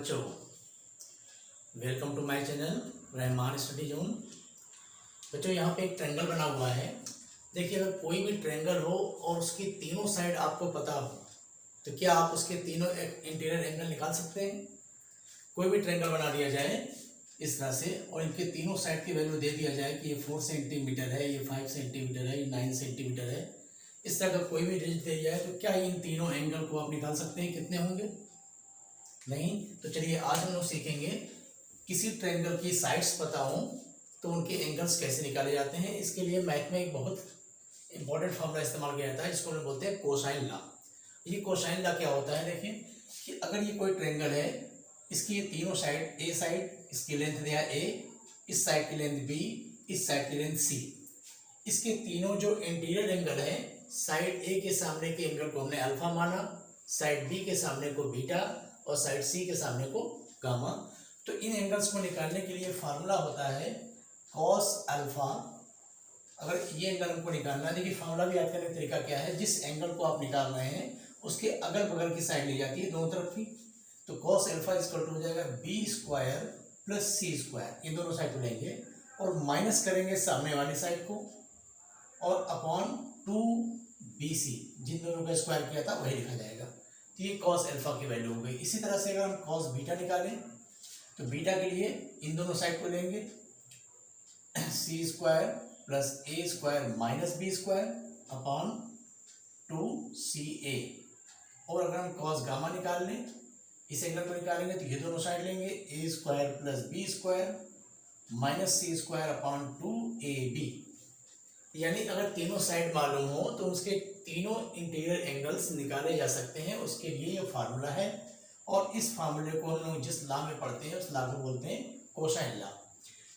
बच्चों, welcome to my channel Rahman study zone. बच्चों, यहाँ पे एक ट्रायंगल बना हुआ है। देखिए, अगर कोई भी ट्रायंगल हो और उसकी तीनों साइड आपको पता हो तो क्या आप उसके तीनों इंटीरियर एंगल निकाल सकते हैं। कोई भी ट्रायंगल बना दिया जाए इस तरह से और इनके तीनों साइड की वैल्यू दे दिया जाए कि ये 4 सेंटीमीटर है, ये 5 सेंटीमीटर है, ये 9 सेंटीमीटर है। इस तरह का कोई भी डिजिट दे दिया जाए तो क्या इन तीनों एंगल को आप निकाल सकते हैं? कितने होंगे? नहीं। तो चलिए आज हम लोग सीखेंगे किसी ट्रायंगल की साइड्स पता हो तो उनके एंगल्स कैसे निकाले जाते हैं। इसके लिए मैथ में एक बहुत इंपॉर्टेंट फॉर्मूला इस्तेमाल किया जाता है, जिसको हम बोलते हैं कोसाइन लॉ। ये कोसाइन लॉ क्या होता है? देखिए कि अगर ये कोई ट्रायंगल है, इसकी तीनों साइड, ए साइड इसकी लेंथ दिया ए, इस साइड की लेंथ बी, इस साइड की लेंथ सी, इसके तीनों जो इंटीरियर एंगल है, साइड ए के सामने के एंगल को हमने अल्फा माना, साइड बी के सामने को बीटा और साइड सी के सामने को गामा। तो इन एंगल्स को निकालने के लिए फार्मूला होता है कॉस अल्फा। अगर ये एंगल हमको निकालना है, देखिए फार्मूला भी याद करने का तरीका क्या है, जिस एंगल को आप निकाल रहे हैं उसके अगल बगल की साइड ली जाती है, दोनों तरफ की। तो कॉस अल्फा इक्वल टू हो जाएगा B square plus C square, ये दोनों साइड को लेंगे और माइनस करेंगे सामने वाली साइड को और अपॉन 2bc, जिन दोनों का स्क्वायर किया था वही लिखा जाएगा। तो ये कॉस अल्फा की वैल्यू हो गई। इसी तरह से अगर हम कॉस बीटा निकालें तो बीटा के लिए इन दोनों साइड को लेंगे, C square plus A square minus B square upon 2ca। और अगर हम कॉस गामा निकाल लें, इस एंगल को निकालेंगे तो ये दोनों साइड लेंगे, A square plus B square minus C square upon 2ab। यानी अगर तीनों साइड मालूम हो तो उसके तीनों इंटीरियर एंगल्स निकाले जा सकते हैं। उसके लिए ये फार्मूला है और इस फार्मूले को हम लोग जिस लॉ में पढ़ते हैं उस लॉ को बोलते हैं कोसाइन लॉ।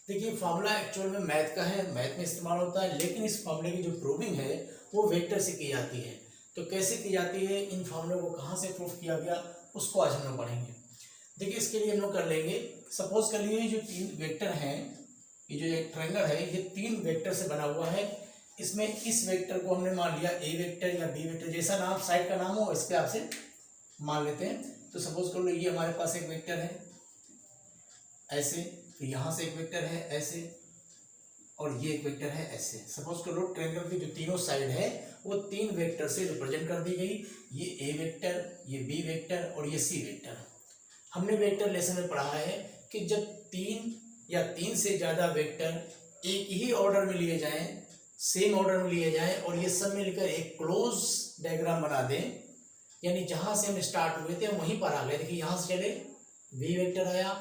देखिए फार्मूला एक्चुअल में मैथ का है, मैथ में इस्तेमाल होता है, लेकिन इस फार्मूले की जो प्रूविंग है वो वेक्टर से की जाती है। तो कैसे की जाती है, इन फार्मूले को कहाँ से प्रूफ किया गया, उसको आज हम लोग पढ़ेंगे। देखिए इसके लिए हम लोग कर लेंगे, सपोज कर लिए जो तीन वेक्टर हैं, ये जो एक ट्रायंगल है ये तीन वेक्टर से बना हुआ है। इसमें इस वेक्टर को हमने मान लिया ए वेक्टर या बी वेक्टर, जैसा नाम साइड का नाम हो इस पे आपसे मान लेते हैं। तो सपोज कर लो ये हमारे पास एक वेक्टर है ऐसे, तो यहाँ से एक वेक्टर है ऐसे और ये एक वेक्टर है ऐसे। सपोज कर लो ट्रायंगल की जो तीनों साइड है वो तीन वेक्टर से रिप्रेजेंट कर दी गई, ये ए वेक्टर, ये बी वेक्टर और ये सी वेक्टर। हमने वेक्टर लेसन में पढ़ा है कि जब तीन या तीन से ज़्यादा वेक्टर एक ही ऑर्डर में लिए जाएं, सेम ऑर्डर में लिए जाएं और ये सब मिलकर एक क्लोज डायग्राम बना दें, यानी जहाँ से हम स्टार्ट हुए थे वहीं पर आ गए। देखिए यहाँ से चले बी वेक्टर आया,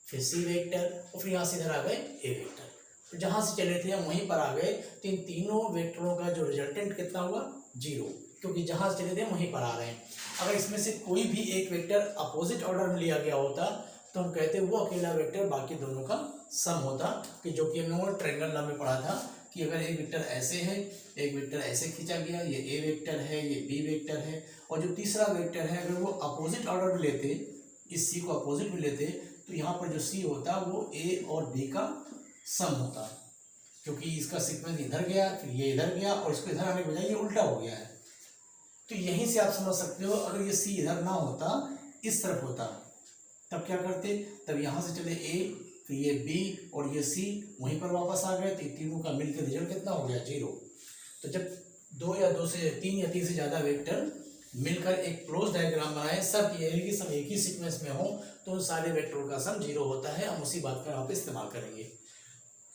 फिर सी वेक्टर और फिर यहाँ से इधर आ गए ए वेक्टर। तो जहाँ से चले थे हम वहीं पर आ गए। तो इन तीनों वेक्टरों का जो रिजल्टेंट कितना हुआ? 0, क्योंकि जहाँ से चले थे वहीं पर आ रहे हैं। अगर इसमें से कोई भी एक वेक्टर अपोजिट ऑर्डर में लिया गया होता तो हम कहते वो अकेला वेक्टर बाकी दोनों का सम होता, कि जो कि हम लोगों ने ट्रायंगल लॉ में पढ़ा था कि अगर एक वेक्टर ऐसे है, एक वेक्टर ऐसे खींचा गया, ये ए वेक्टर है, ये बी वेक्टर है, और जो तीसरा वेक्टर है अगर वो अपोजिट ऑर्डर में लेते, इस सी को अपोजिट में लेते, तो यहाँ पर जो सी होता वो ए और बी का सम होता, क्योंकि इसका सीक्वेंस इधर गया फिर ये इधर गया और इसको इधर आने के बजाय ये उल्टा हो गया है। तो यहीं से आप समझ सकते हो अगर ये सी इधर ना होता, इस तरफ होता, तब क्या करते? तब यहाँ से चले ए, फिर ये बी और ये सी वहीं पर वापस आ गए, तो तीनों का मिलकर रिजल्ट कितना हो गया? 0। तो जब दो या तीन से ज़्यादा वेक्टर मिलकर एक क्लोज डायग्राम बनाए, सब ये सब एक ही सीक्वेंस में हो, तो उन सारे वेक्टरों का सम 0 होता है। हम उसी बात का यहाँ पे इस्तेमाल करेंगे।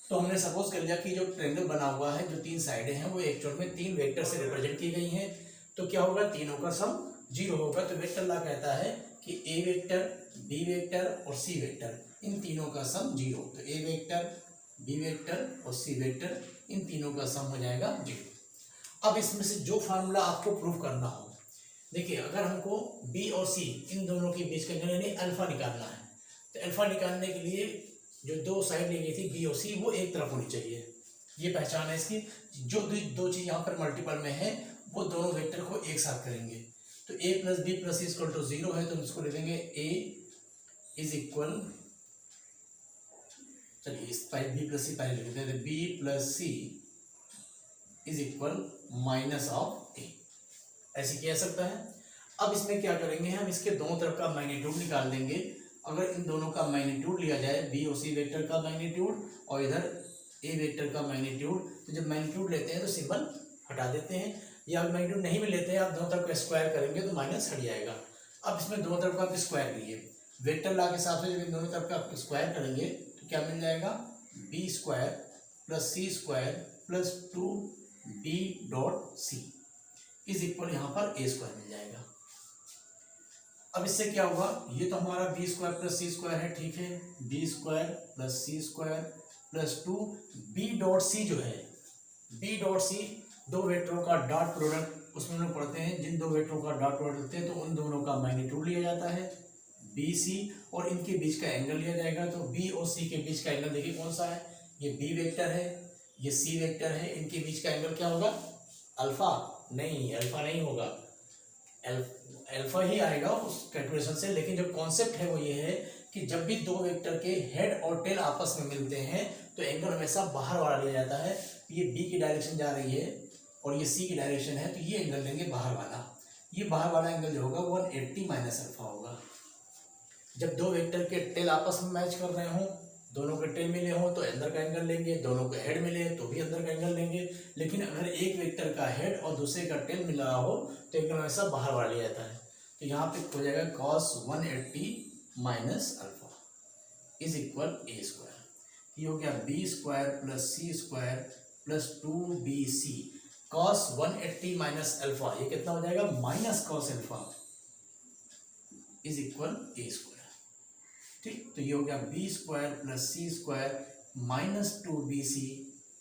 तो हमने सपोज कर लिया कि जो ट्रायंगल बना हुआ है, जो तीन साइडें हैं वो एक्चुअल में तीन वेक्टर से रिप्रेजेंट की गई हैं। तो क्या होगा? तीनों का सम 0 होगा। तो वेक्टर लॉ कहता है कि ए वेक्टर, बी वेक्टर और सी वेक्टर, इन तीनों का सम 0। तो ए वेक्टर, बी वेक्टर और सी वेक्टर, इन तीनों का सम हो जाएगा 0। अब इसमें से जो फार्मूला आपको प्रूव करना हो, देखिए अगर हमको बी और सी इन दोनों के बीच का यानी अल्फा निकालना है, तो अल्फा निकालने के लिए जो दो साइड ली गई थी बी और सी वो एक तरफ होनी चाहिए। ये पहचान है इसकी। जो दो चीज़ यहाँ पर मल्टीपल में है वो दोनों वेक्टर को एक साथ करेंगे। तो a plus B plus C equal to 0 है, तो हम इसको ले लेंगे a इज इक्वल, चलिए इस बी प्लस सी पहले लिख देते हैं, B plus C is equal minus of A, ऐसे किया सकता है। अब इसमें क्या करेंगे हम, इसके दोनों तरफ का मैग्नीट्यूड निकाल देंगे। अगर इन दोनों का मैग्नीट्यूड लिया जाए, बी और सी वेक्टर का मैग्नीट्यूड और इधर ए वेक्टर का मैग्नीट्यूड, तो जब मैग्नीट्यूड लेते हैं तो सिंबल हटा देते हैं, या मैग्नीट्यूड नहीं भी लेते हैं आप दोनों तरफ का स्क्वायर करेंगे तो माइनस हट जाएगा। अब इसमें दोनों तरफ का आप स्क्वायर करिए, वेक्टर लॉ के हिसाब से जब इन दोनों तरफ का स्क्वायर करेंगे तो क्या मिल जाएगा, B square plus C square plus 2b.c is equal यहाँ पर ए स्क्वायर मिल जाएगा। अब इससे क्या हुआ, ये तो हमारा B square plus C square है, ठीक है, B square plus C square plus 2b.c जो है, b.c दो वेक्टरों का डॉट प्रोडक्ट, उसमें हम लोग पढ़ते हैं जिन दो वेक्टरों का डॉट प्रोडक्ट होते हैं तो उन दोनों का मैग्नीट्यूड लिया जाता है बी सी, और इनके बीच का एंगल लिया जाएगा। तो बी और सी के बीच का एंगल देखिए कौन सा है, ये बी वेक्टर है, ये सी वेक्टर है, इनके बीच का एंगल क्या होगा, अल्फा नहीं, अल्फा नहीं होगा, अल्फा ही आएगा उस कैलकुलेशन से। लेकिन जो कॉन्सेप्ट है वो ये है कि जब भी दो वेक्टर के हेड और टेल आपस में मिलते हैं तो एंगल हमेशा बाहर वाला लिया जाता है। ये बी की डायरेक्शन जा रही है और ये सी की डायरेक्शन है, तो ये एंगल लेंगे बाहर वाला, ये बाहर वाला एंगल जो होगा 180 माइनस अल्फा होगा। जब दो वेक्टर के टेल आपस में मैच कर रहे हों, दोनों के टेल मिले हों तो अंदर का एंगल लेंगे, दोनों के हेड मिले तो भी अंदर का एंगल लेंगे। लेकिन अगर एक वेक्टर का हेड और दूसरे का टेल मिल रहा हो तो एंगल हमेशा बाहर वाला लिया जाता है। तो यहाँ पे हो जाएगा cos 180 minus alpha is equal A square, ये हो गया B square plus C square plus 2bc cos 180 minus alpha, ये कितना हो जाएगा, minus cos alpha is equal A square, ठीक। तो ये हो गया B square plus C square minus 2bc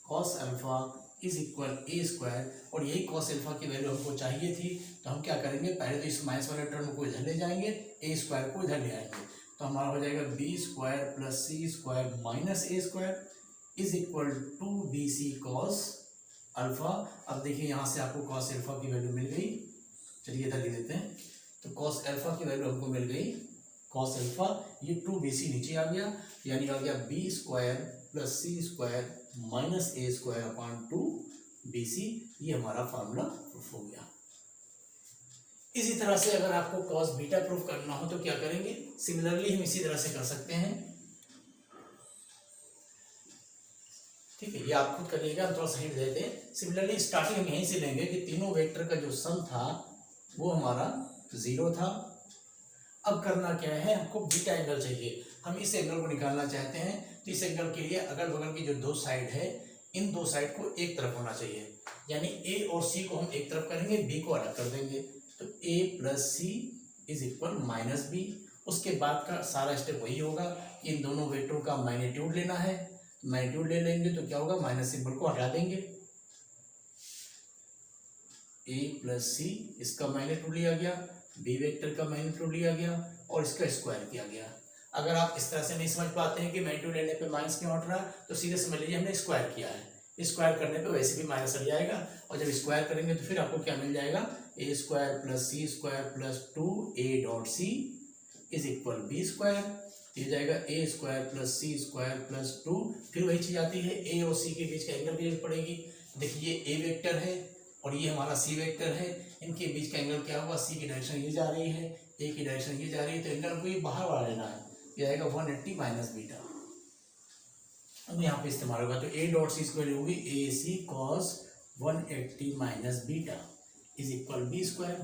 cos alpha is equal A square. और यही cos अल्फा की वैल्यू हमको चाहिए थी, तो हम क्या करेंगे, पहले तो इस माइनस वाले टर्म को इधर ले जाएंगे, ए स्क्वायर को इधर ले आएंगे, तो हमारा हो जाएगा B square plus C square minus A square is equal 2bc cos alpha. अब देखिए यहाँ से आपको cos अल्फा की वैल्यू मिल गई, चलिए इधर लिख देते हैं। तो cos अल्फा की वैल्यू हमको मिल गई, cos अल्फा ये 2bc नीचे आ गया, यानी आ गया B square plus C square minus A square upon 2bc, ये हमारा फार्मूला प्रूफ हो गया। इसी तरह से अगर आपको cos बीटा प्रूफ करना हो तो क्या करेंगे, सिमिलरली हम इसी तरह से कर सकते हैं, ठीक है, ये आप खुद करिएगा, हम थोड़ा सा हिंट देते हैं। सिमिलरली स्टार्टिंग हम यहीं से लेंगे कि तीनों वेक्टर का जो सम था वो हमारा 0 था। अब करना क्या है, हमको बीटा एंगल चाहिए, हम इस एंगल को निकालना चाहते हैं। तो इस एंगल के लिए अगल बगल की जो दो साइड है, इन दो साइड को एक तरफ होना चाहिए, यानी ए और सी को हम एक तरफ करेंगे, बी को अलग कर देंगे। तो A plus C is equal minus B. उसके बाद का सारा स्टेप वही होगा कि इन दोनों वेक्टरों का मैग्नीट्यूड लेना है, मैग्नीट्यूड ले लेंगे तो क्या होगा, माइनस सिंबल को हटा देंगे, ए प्लस सी इसका मैग्नीट्यूड लिया गया, बी वेक्टर का मैग्नीट्यूड लिया गया और इसका स्क्वायर किया गया। अगर आप इस तरह से नहीं समझ पाते हैं कि मैग्नीट्यूड लेने पे माइनस क्यों हट रहा है, तो सीधे समझ लीजिए हमने स्क्वायर किया है, स्क्वायर करने पे वैसे भी माइनस हट जाएगा, और जब स्क्वायर करेंगे तो फिर आपको क्या मिल जाएगा, A square plus C square plus 2a.c is equal B square, ये जाएगा A square plus C square plus 2, फिर वही चीज आती है, ए और सी के बीच का एंगल की जरूरत पड़ेगी। देखिए ए वेक्टर है और ये हमारा सी वेक्टर है, इनके बीच का एंगल क्या होगा, सी की डायरेक्शन ये जा रही है, ए की डायरेक्शन ये जा रही है, तो एंगल को ये बाहर वाला लेना है, ये आएगा 180 माइनस बीटा। अब यहाँ पे इस्तेमाल होगा, तो a.c की वैल्यू होगी A C cos 180 minus beta is equal B square.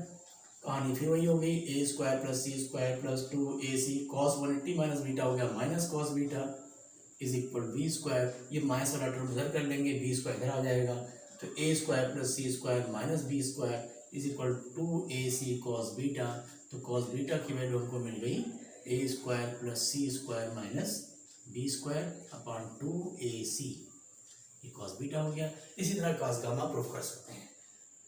कहानी फिर वही हो गई, A square plus C square plus 2ac cos 180 minus beta हो गया minus cos beta is equal B square. ये माइनस वाला टर्म इधर कर लेंगे, बी स्क्वायर इधर आ जाएगा, तो A square plus C square minus B square is equal 2ac cos beta. तो कॉस बीटा की वैल्यू हमको मिल गई A square plus C square minus B square upon 2ac, ये कॉस बीटा हो गया। इसी तरह कॉस गामा प्रूफ कर सकते हैं।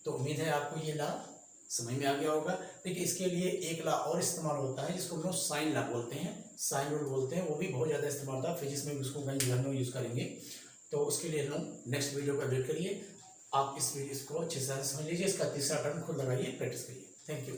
तो उम्मीद है आपको ये ला समझ में आ गया होगा। देखिए इसके लिए एक ला और इस्तेमाल होता है जिसको हम लोग साइन ला बोलते हैं, साइन रूल बोलते हैं, वो भी बहुत ज़्यादा इस्तेमाल होता है फिजिक्स में, उसको कहीं हम लोग यूज़ करेंगे। तो उसके लिए हम नेक्स्ट वीडियो का वेट करिए, आप इस वीडियो को अच्छे से समझ लीजिए, इसका तीसरा टर्म खुद लगाइए, प्रैक्टिस करिए। Thank you.